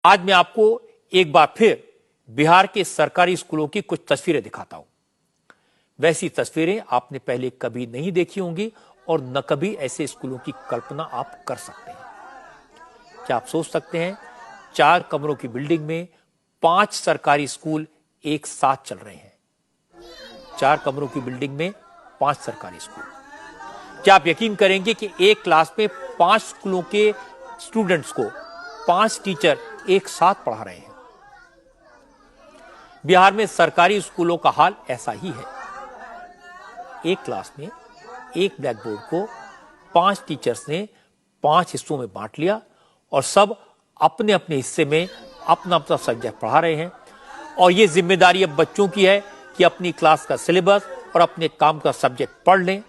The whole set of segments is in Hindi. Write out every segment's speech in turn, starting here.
आज मैं आपको एक बार फिर बिहार के सरकारी स्कूलों की कुछ तस्वीरें दिखाता हूं। वैसी तस्वीरें आपने पहले कभी नहीं देखी होंगी और न कभी ऐसे स्कूलों की कल्पना आप कर सकते हैं। क्या आप सोच सकते हैं 4 कमरों की बिल्डिंग में 5 सरकारी स्कूल एक साथ चल रहे हैं। 4 कमरों की बिल्डिंग में 5 सरकारी स्कूल। क्या आप यकीन करेंगे कि एक क्लास में 5 स्कूलों के स्टूडेंट्स को 5 टीचर एक साथ पढ़ा रहे हैं। बिहार में सरकारी स्कूलों का हाल ऐसा ही है। एक क्लास में एक ब्लैक बोर्ड को 5 टीचर्स ने 5 हिस्सों में बांट लिया और सब अपने अपने हिस्से में अपना अपना सब्जेक्ट पढ़ा रहे हैं। और यह जिम्मेदारी अब बच्चों की है कि अपनी क्लास का सिलेबस और अपने काम का सब्जेक्ट पढ़ लें।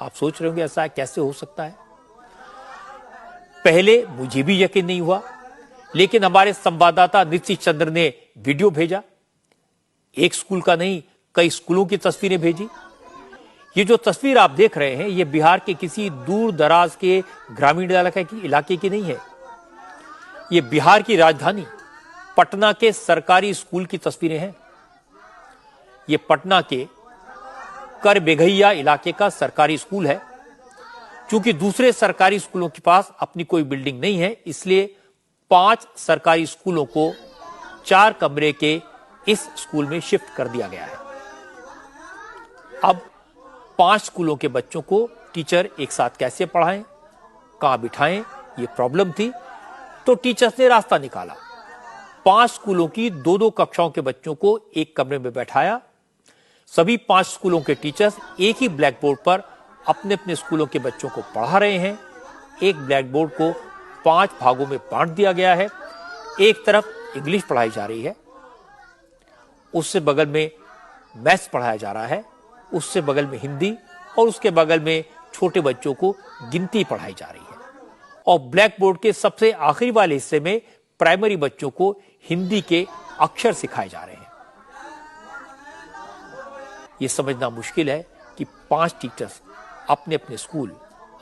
आप सोच रहे होंगे ऐसा कैसे हो सकता है। पहले मुझे भी यकीन नहीं हुआ, लेकिन हमारे संवाददाता निश्चित चंद्र ने वीडियो भेजा। एक स्कूल का नहीं, कई स्कूलों की तस्वीरें भेजी। ये जो तस्वीर आप देख रहे हैं, ये बिहार के किसी दूर दराज के ग्रामीण इलाके की नहीं है। ये बिहार की राजधानी पटना के सरकारी स्कूल की तस्वीरें हैं। ये पटना के करबेघैया इलाके का सरकारी स्कूल है। क्योंकि दूसरे सरकारी स्कूलों के पास अपनी कोई बिल्डिंग नहीं है, इसलिए 5 सरकारी स्कूलों को 4 कमरे के इस स्कूल में शिफ्ट कर दिया गया है। अब 5 स्कूलों के बच्चों को टीचर एक साथ कैसे पढ़ाएं, कहां बिठाएं, ये प्रॉब्लम थी। तो टीचर्स ने रास्ता निकाला। 5 स्कूलों की 2-2 कक्षाओं के बच्चों को एक कमरे में बैठाया। सभी 5 स्कूलों के टीचर्स एक ही ब्लैक बोर्ड पर अपने अपने स्कूलों के बच्चों को पढ़ा रहे हैं। एक ब्लैक बोर्ड को 5 भागों में बांट दिया गया है। एक तरफ इंग्लिश पढ़ाई जा रही है, उससे बगल में मैथ्स पढ़ाया जा रहा है, उससे बगल में हिंदी और उसके बगल में छोटे बच्चों को गिनती पढ़ाई जा रही है। और ब्लैक बोर्ड के सबसे आखिरी वाले हिस्से में प्राइमरी बच्चों को हिंदी के अक्षर सिखाए जा रहे हैं। यह समझना मुश्किल है कि 5 टीचर्स अपने अपने स्कूल,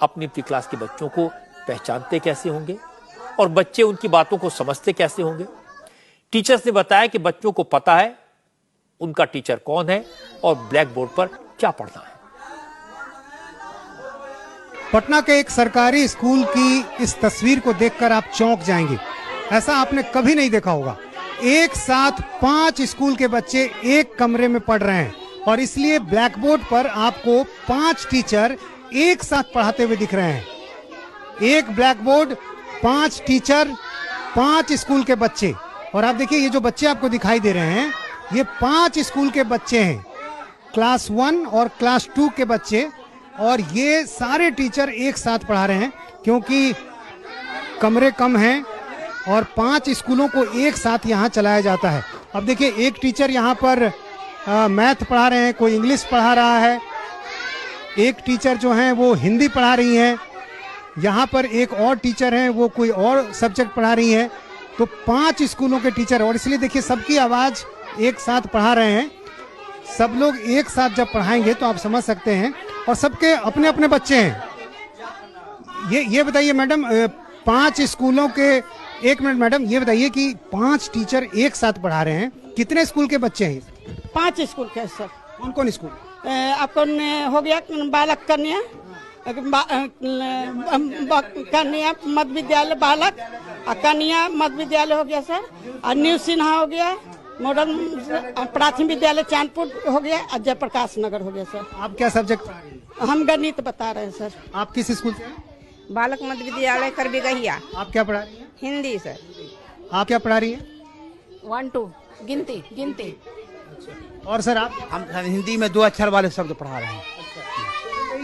अपनी अपनी क्लास के बच्चों को पहचानते कैसे होंगे और बच्चे उनकी बातों को समझते कैसे होंगे। टीचर्स ने बताया कि बच्चों को पता है उनका टीचर कौन है और ब्लैक बोर्ड पर क्या पढ़ना है। पटना के एक सरकारी स्कूल की इस तस्वीर को देखकर आप चौंक जाएंगे। ऐसा आपने कभी नहीं देखा होगा। एक साथ 5 स्कूल के बच्चे एक कमरे में पढ़ रहे हैं और इसलिए ब्लैक बोर्ड पर आपको 5 टीचर एक साथ पढ़ाते हुए दिख रहे हैं। एक ब्लैक बोर्ड, 5 टीचर, 5 स्कूल के बच्चे। और आप देखिए, ये जो बच्चे आपको दिखाई दे रहे हैं, ये 5 स्कूल के बच्चे हैं, क्लास 1 और क्लास 2 के बच्चे। और ये सारे टीचर एक साथ पढ़ा रहे हैं क्योंकि कमरे कम हैं और 5 स्कूलों को एक साथ यहाँ चलाया जाता है। अब देखिए, एक टीचर यहाँ पर मैथ पढ़ा रहे हैं, कोई इंग्लिश पढ़ा रहा है, एक टीचर जो हैं वो हिंदी पढ़ा रही हैं, यहाँ पर एक और टीचर हैं वो कोई और सब्जेक्ट पढ़ा रही हैं। तो 5 स्कूलों के टीचर, और इसलिए देखिए सबकी आवाज़ एक साथ पढ़ा रहे हैं। सब लोग एक साथ जब पढ़ाएंगे तो आप समझ सकते हैं। और सबके अपने अपने बच्चे हैं। ये बताइए मैडम, 5 स्कूलों के, एक मिनट मैडम, ये बताइए कि 5 टीचर एक साथ पढ़ा रहे हैं, कितने स्कूल के बच्चे हैं? 5 स्कूल के सर। कौन कौन स्कूल? आपको हो गया बालक कन्या, कन्या मध्य विद्यालय बालक, कन्या मध्य विद्यालय हो गया सर, और न्यू सिन्हा हो गया, मॉडर्न प्राथमिक विद्यालय चांदपुर हो गया, और जयप्रकाश नगर हो गया सर। आप क्या सब्जेक्ट पढ़ा रही हैं? हम गणित बता रहे हैं सर। आप किस स्कूल से हैं? बालक मध्य विद्यालय करबेघैया। आप क्या पढ़ा रही हैं? हिंदी सर। आप क्या पढ़ा रही हैं? 1 2 गिनती। और सर आप? हम हिंदी में 2 अक्षर वाले शब्द पढ़ा रहे हैं।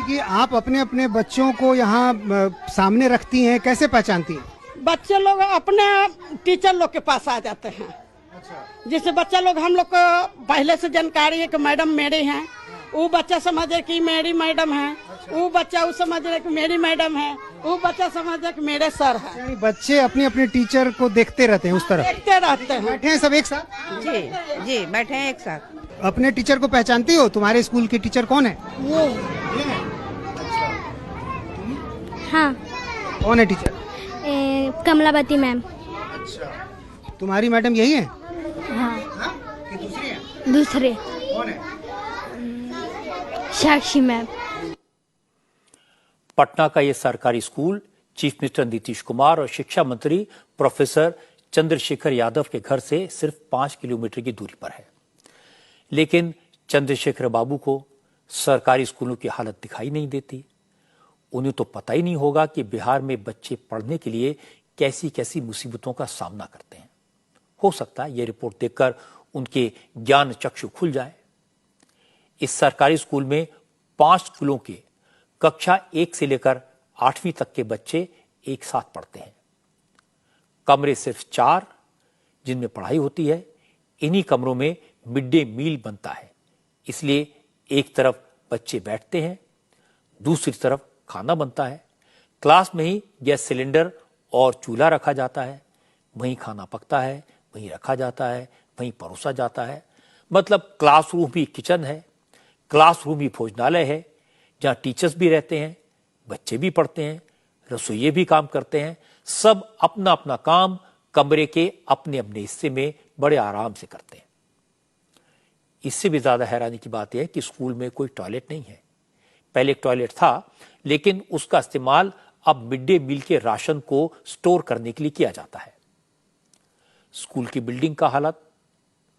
कि आप अपने अपने बच्चों को यहाँ सामने रखती हैं, कैसे पहचानती हैं? बच्चे लोग अपने टीचर लोग के पास आ जाते हैं। जिससे बच्चा लोग, हम लोग को पहले से जानकारी है कि मैडम मेरे हैं, वो बच्चा समझे कि मेरी मैडम है, वो बच्चा वो समझ रहे कि मेरी मैडम है, वो बच्चा समझे कि मेरे सर है। बच्चे अपने अपने टीचर को देखते रहते हैं, उस तरह देखते रहते हैं। बैठे हैं सब एक साथ? जी बैठे हैं एक साथ। अपने टीचर को पहचानती हो? तुम्हारे स्कूल की टीचर कौन है? ये हाँ। कौन है टीचर? कमलावती मैम। अच्छा, तुम्हारी मैडम यही है? हाँ, कि दूसरी है? दूसरे कौन है? साक्षी मैम। पटना का यह सरकारी school chief minister Nitish Kumar और शिक्षा मंत्री प्रोफेसर चंद्रशेखर यादव के घर से सिर्फ 5 किलोमीटर की दूरी पर है। लेकिन चंद्रशेखर बाबू को सरकारी स्कूलों की हालत दिखाई नहीं देती। उन्हें तो पता ही नहीं होगा कि बिहार में बच्चे पढ़ने के लिए कैसी कैसी मुसीबतों का सामना करते हैं। हो सकता है यह रिपोर्ट देखकर उनके ज्ञान चक्षु खुल जाए। इस सरकारी स्कूल में 5 स्कूलों के कक्षा 1 से लेकर 8वीं तक के बच्चे एक साथ पढ़ते हैं। कमरे सिर्फ 4 जिनमें पढ़ाई होती है। इन्हीं कमरों में मिड डे मील बनता है, इसलिए एक तरफ बच्चे बैठते हैं, दूसरी तरफ खाना बनता है। क्लास में ही गैस सिलेंडर और चूल्हा रखा जाता है, वहीं खाना पकता है, वहीं रखा जाता है, वहीं परोसा जाता है। मतलब क्लासरूम भी किचन है, क्लासरूम ही भोजनालय है, जहां टीचर्स भी रहते हैं, बच्चे भी पढ़ते हैं, रसोइये भी काम करते हैं। सब अपना अपना काम कमरे के अपने अपने हिस्से में बड़े आराम से करते हैं। इससे भी ज्यादा हैरानी की बात यह है कि स्कूल में कोई टॉयलेट नहीं है। पहले एक टॉयलेट था, लेकिन उसका इस्तेमाल अब मिड डे मील के राशन को स्टोर करने के लिए किया जाता है। स्कूल की बिल्डिंग का हालत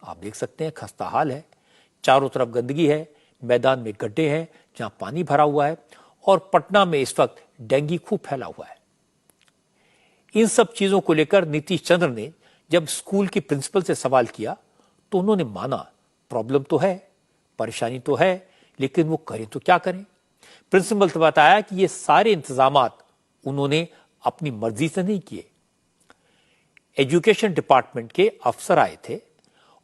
आप देख सकते हैं, खस्ता हाल है। चारों तरफ गंदगी है, मैदान में गड्ढे हैं जहां पानी भरा हुआ है, और पटना में इस वक्त डेंगू खूब फैला हुआ है। इन सब चीजों को लेकर नीतीश चंद्र ने जब स्कूल की प्रिंसिपल से सवाल किया तो उन्होंने माना प्रॉब्लम तो है, परेशानी तो है, लेकिन वो करें तो क्या करें। प्रिंसिपल ने बताया कि ये सारे इंतजामात उन्होंने अपनी मर्जी से नहीं किए। एजुकेशन डिपार्टमेंट के अफसर आए थे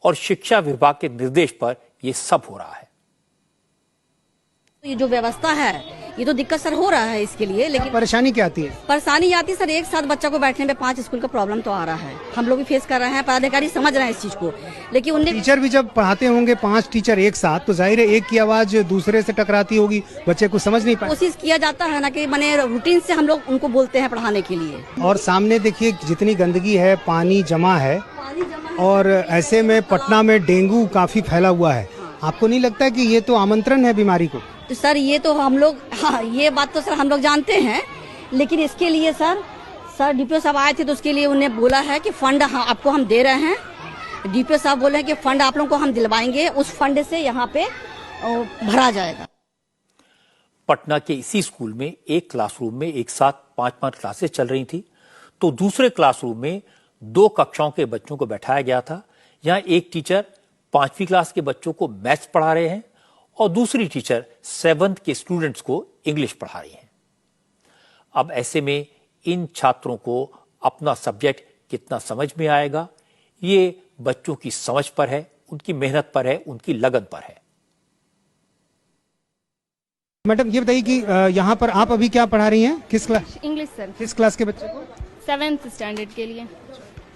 और शिक्षा विभाग के निर्देश पर यह सब हो रहा है। ये जो व्यवस्था है ये तो दिक्कत सर हो रहा है इसके लिए, लेकिन परेशानी क्या आती है? परेशानी आती है सर, एक साथ बच्चा को बैठने में 5 स्कूल का प्रॉब्लम तो आ रहा है। हम लोग भी फेस कर रहे हैं, पदाधिकारी समझ रहे हैं इस चीज को, लेकिन उन्हें टीचर भी जब पढ़ाते होंगे 5 टीचर एक साथ, तो जाहिर है एक की आवाज दूसरे से टकराती होगी, बच्चे कुछ समझ नहीं पाए। कोशिश किया जाता है ना कि मैंने रूटीन से हम लोग उनको बोलते हैं पढ़ाने के लिए। और सामने देखिए जितनी गंदगी है, पानी जमा है, और ऐसे में पटना में डेंगू काफी फैला हुआ है। आपको नहीं लगता कि ये तो आमंत्रण है बीमारी को? तो सर ये तो हम लोग, हाँ ये बात तो सर हम लोग जानते हैं, लेकिन इसके लिए सर डीपीओ साहब आए थे तो उसके लिए उन्हें बोला है कि फंड आपको हम दे रहे हैं। डीपीओ साहब बोले हैं कि फंड आप लोगों को हम दिलवाएंगे, उस फंड से यहाँ पे भरा जाएगा। पटना के इसी स्कूल में एक क्लासरूम में एक साथ 5-5 क्लासेस चल रही थी, तो दूसरे क्लासरूम में 2 कक्षाओं के बच्चों को बैठाया गया था। यहाँ एक टीचर 5वीं क्लास के बच्चों को मैथ्स पढ़ा रहे हैं और दूसरी टीचर 7th के स्टूडेंट्स को इंग्लिश पढ़ा रही हैं। अब ऐसे में इन छात्रों को अपना सब्जेक्ट कितना समझ में आएगा, ये बच्चों की समझ पर है, उनकी मेहनत पर है, उनकी लगन पर है। मैडम ये बताइए कि यहाँ पर आप अभी क्या पढ़ा रही हैं? किस क्लास? इंग्लिश सर, किस क्लास के बच्चे को? 7th स्टैंडर्ड के लिए।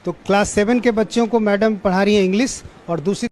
तो क्लास 7 के बच्चों को मैडम पढ़ा रही है इंग्लिश, और दूसरी